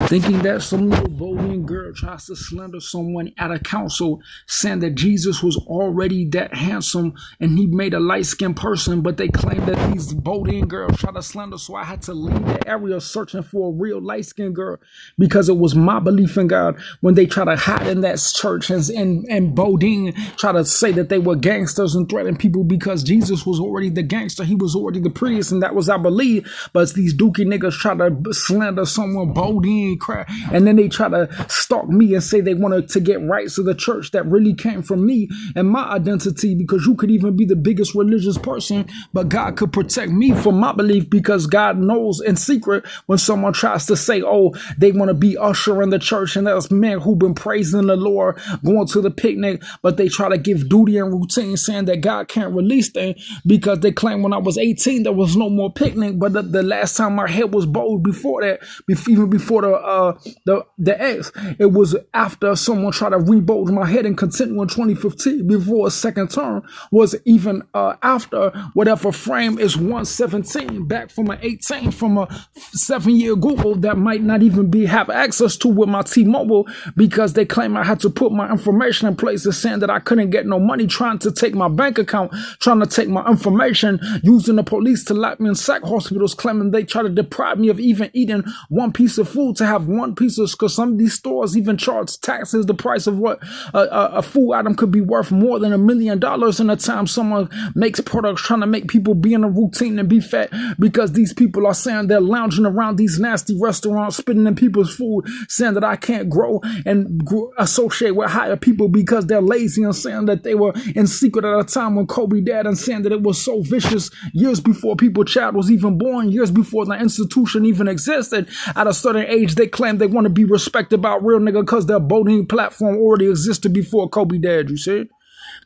thinking that some little Bolivian girl tries to slander someone at a council, saying that Jesus was already that handsome and he made a light-skinned person, but they claim that these Bolivian girls try to slander, so I had to leave the area searching for a real light-skinned girl, because it was my belief in God. When they try to hide in that church and Bodine try to say that they were gangsters and threaten people because Jesus was already the gangster, he was already the priest, and that was I believe. But it's these dookie niggas try to slander someone, Bodine crap, and then they try to stalk me and say they wanted to get rights of the church that really came from me and my identity, because you could even be the biggest religious person, but God could protect me from my belief, because God knows in secret when someone tries to say, oh, they want to be usher in the church, and there's men who've been praising the Lord, going to the picnic, but they try to give duty and routine, saying that God can't release them because they claim when I was 18 there was no more picnic. But the last time my head was bowed before that, even before the X, it was after someone tried to rebold my head and continue in 2015 before a second term, was even after whatever frame is 117 back from an 18 from a 7-year Google that might not even have access to with my T-Mobile, because they claim I had to put my information in places, saying that I couldn't get no money, trying to take my bank account, trying to take my information, using the police to lock me in psych hospitals, claiming they try to deprive me of even eating one piece of food, to have one piece of, because some of these stores even charge taxes, the price of what a food item could be worth more than $1 million in a time someone makes products trying to make people be in a routine and be fat, because these people are saying they're lounging around these nasty restaurants, spitting in people's food, saying that I can't grow and associate with higher people because they're lazy, and saying that they were in secret at a time when Kobe died, and saying that it was so vicious years before people's child was even born, years before the institution even existed. At a certain age, they claim they want to be respected by a real nigga because their voting platform already existed before Kobe died, you see?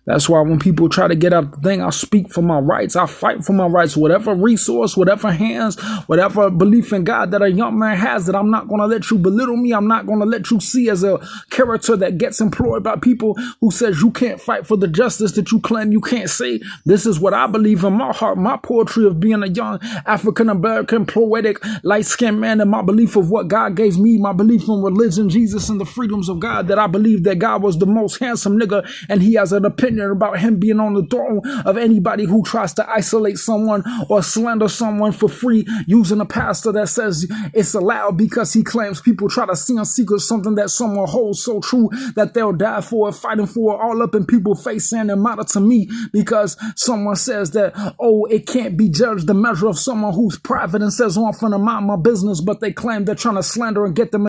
That's why when people try to get out the thing, I speak for my rights. I fight for my rights. Whatever resource, whatever hands, whatever belief in God that a young man has, that I'm not going to let you belittle me. I'm not going to let you see as a character that gets employed by people who says you can't fight for the justice that you claim you can't see. This is what I believe in my heart. My poetry of being a young African-American, poetic, light-skinned man, and my belief of what God gave me, my belief in religion, Jesus, and the freedoms of God, that I believe that God was the most handsome nigga, and he has an opinion about him being on the throne of anybody who tries to isolate someone or slander someone for free, using a pastor that says it's allowed because he claims people try to see in secret something that someone holds so true that they'll die for it, fighting for it, all up in people's face, saying it matter to me because someone says that, oh, it can't be judged the measure of someone who's private and says, oh, I'm finna mind my business, but they claim they're trying to slander and get them